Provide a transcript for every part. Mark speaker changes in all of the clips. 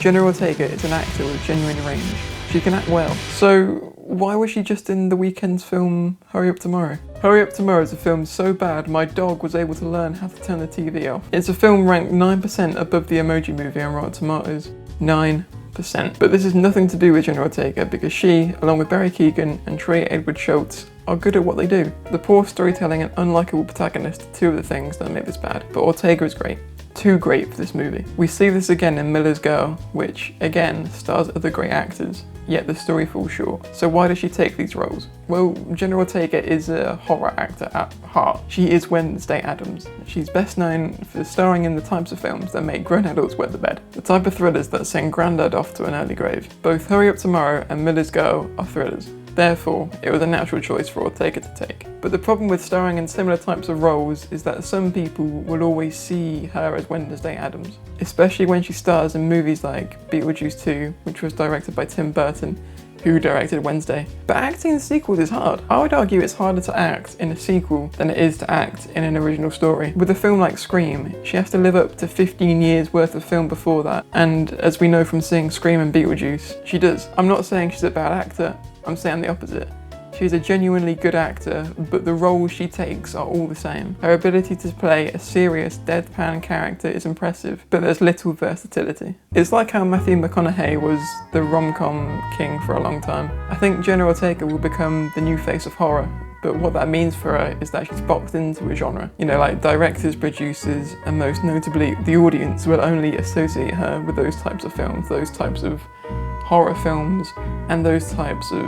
Speaker 1: Jenna Ortega is an actor with genuine range. She can act well. So why was she just in the Weeknd's film Hurry Up Tomorrow? Hurry Up Tomorrow is a film so bad my dog was able to learn how to turn the TV off. It's a film ranked 9% above the Emoji Movie on Rotten Tomatoes. 9%. But this has nothing to do with Jenna Ortega because she, along with Barry Keoghan and Trey Edward Schultz, are good at what they do. The poor storytelling and unlikable protagonist are two of the things that make this bad, but Ortega is great. Too great for this movie. We see this again in Miller's Girl, which, again, stars other great actors, yet the story falls short. So why does she take these roles? Well, Jenna Ortega is a horror actor at heart. She is Wednesday Addams. She's best known for starring in the types of films that make grown adults wet the bed. The type of thrillers that send Grandad off to an early grave. Both Hurry Up Tomorrow and Miller's Girl are thrillers. Therefore, it was a natural choice for Ortega to take. But the problem with starring in similar types of roles is that some people will always see her as Wednesday Addams, especially when she stars in movies like Beetlejuice 2, which was directed by Tim Burton, who directed Wednesday. But acting in sequels is hard. I would argue it's harder to act in a sequel than it is to act in an original story. With a film like Scream, she has to live up to 15 years worth of film before that, and as we know from seeing Scream and Beetlejuice, she does. I'm not saying she's a bad actor, I'm saying the opposite. She's a genuinely good actor, but the roles she takes are all the same. Her ability to play a serious, deadpan character is impressive, but there's little versatility. It's like how Matthew McConaughey was the rom-com king for a long time. I think Jenna Ortega will become the new face of horror, but what that means for her is that she's boxed into a genre. You know, like directors, producers, and most notably the audience will only associate her with those types of films, those types of horror films, and those types of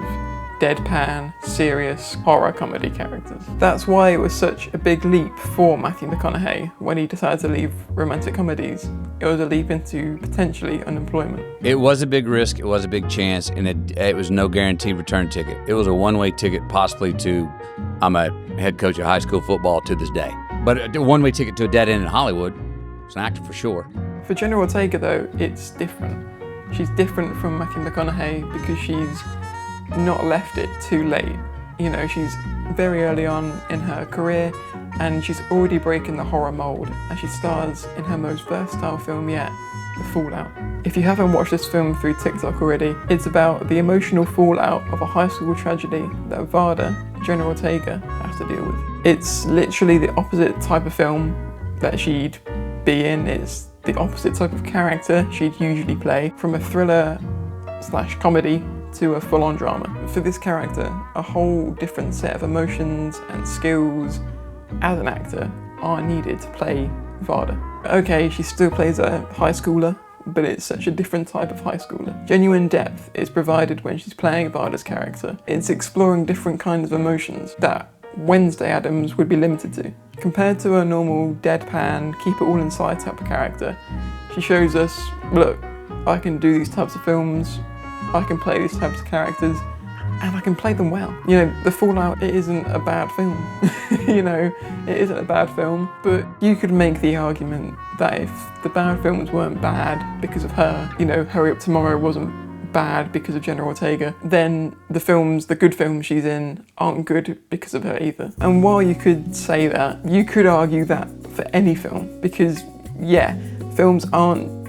Speaker 1: deadpan, serious horror comedy characters. That's why it was such a big leap for Matthew McConaughey when he decided to leave romantic comedies. It was a leap into potentially unemployment.
Speaker 2: It was a big risk, it was a big chance, and it was no guaranteed return ticket. It was a one-way ticket possibly to, I'm a head coach of high school football to this day. But a one-way ticket to a dead end in Hollywood. It's an actor for sure.
Speaker 1: For Jenna Ortega though, it's different. She's different from Matthew McConaughey because she's not left it too late. You know, she's very early on in her career and she's already breaking the horror mold and she stars in her most versatile film yet, The Fallout. If you haven't watched this film through TikTok already, it's about the emotional fallout of a high school tragedy that Vada, Jenna Ortega, has to deal with. It's literally the opposite type of film that she'd be in. It's the opposite type of character she'd usually play, from a thriller/comedy to a full-on drama. For this character, a whole different set of emotions and skills as an actor are needed to play Vada. Okay, she still plays a high schooler, but it's such a different type of high schooler. Genuine depth is provided when she's playing Vada's character. It's exploring different kinds of emotions that Wednesday Addams would be limited to. Compared to a normal deadpan, keep it all inside type of character, she shows us, look, I can do these types of films, I can play these types of characters, and I can play them well. You know, The Fallout, it isn't a bad film. You know, it isn't a bad film, but you could make the argument that if the bad films weren't bad because of her, you know, Hurry Up Tomorrow wasn't bad because of Jenna Ortega, then the good films she's in aren't good because of her either. And while you could say that, you could argue that for any film, because yeah, films aren't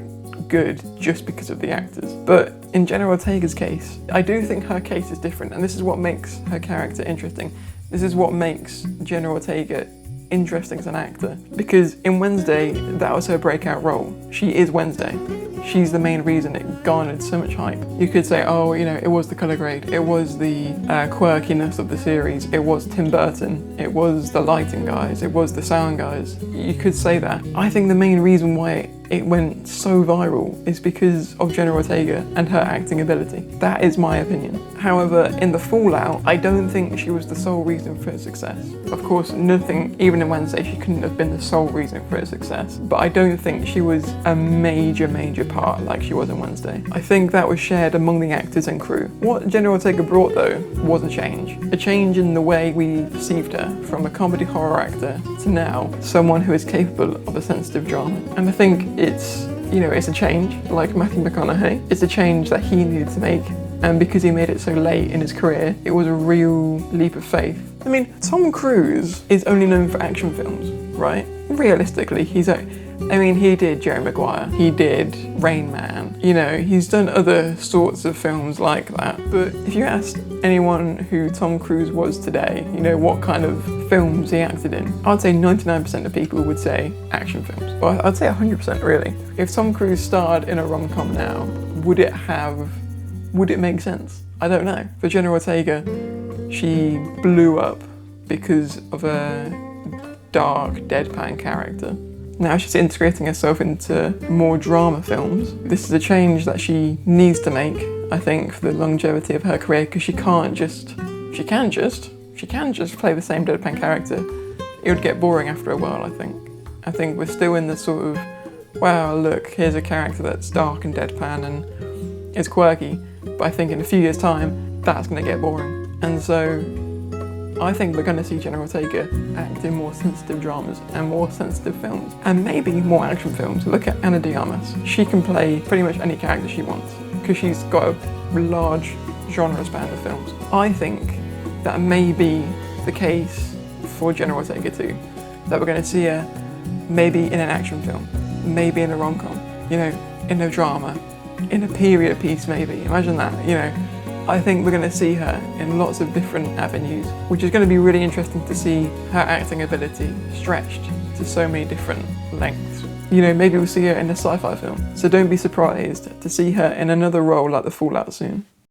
Speaker 1: good just because of the actors. But in Jenna Ortega's case, I do think her case is different, and this is what makes her character interesting. This is what makes Jenna Ortega interesting as an actor, because in Wednesday, that was her breakout role. She is Wednesday. She's the main reason it garnered so much hype. You could say, oh, you know, it was the colour grade, it was the quirkiness of the series, it was Tim Burton, it was the lighting guys, it was the sound guys. You could say that. I think the main reason why it went so viral is because of Jenna Ortega and her acting ability. That is my opinion. However, in The Fallout, I don't think she was the sole reason for her success. Of course, nothing, even in Wednesday, she couldn't have been the sole reason for her success, but I don't think she was a major part like she was in Wednesday. I think that was shared among the actors and crew. What Jenna Ortega brought though was a change in the way we perceived her, from a comedy horror actor to now someone who is capable of a sensitive drama. And I think it's a change, like Matthew McConaughey. It's a change that he needed to make, and because he made it so late in his career, it was a real leap of faith. I mean, Tom Cruise is only known for action films, right? Realistically, I mean, he did Jerry Maguire, he did Rain Man, you know, he's done other sorts of films like that. But if you asked anyone who Tom Cruise was today, you know, what kind of films he acted in, I'd say 99% of people would say action films. Well, I'd say 100% really. If Tom Cruise starred in a rom-com now, would it make sense? I don't know. For Jenna Ortega, she blew up because of a dark, deadpan character. Now she's integrating herself into more drama films. This is a change that she needs to make, I think, for the longevity of her career, because she can just play the same deadpan character. It would get boring after a while, I think. I think we're still in the sort of, wow, look, here's a character that's dark and deadpan and is quirky, but I think in a few years' time, that's going to get boring. And so I think we're going to see Jenna Ortega act in more sensitive dramas and more sensitive films, and maybe more action films. Look at Ana de Armas. She can play pretty much any character she wants because she's got a large genre span of films. I think that may be the case for Jenna Ortega too, that we're going to see her maybe in an action film, maybe in a rom-com, you know, in a drama, in a period piece maybe. Imagine that, you know. I think we're going to see her in lots of different avenues, which is going to be really interesting to see her acting ability stretched to so many different lengths. You know, maybe we'll see her in a sci-fi film, so don't be surprised to see her in another role like The Fallout soon.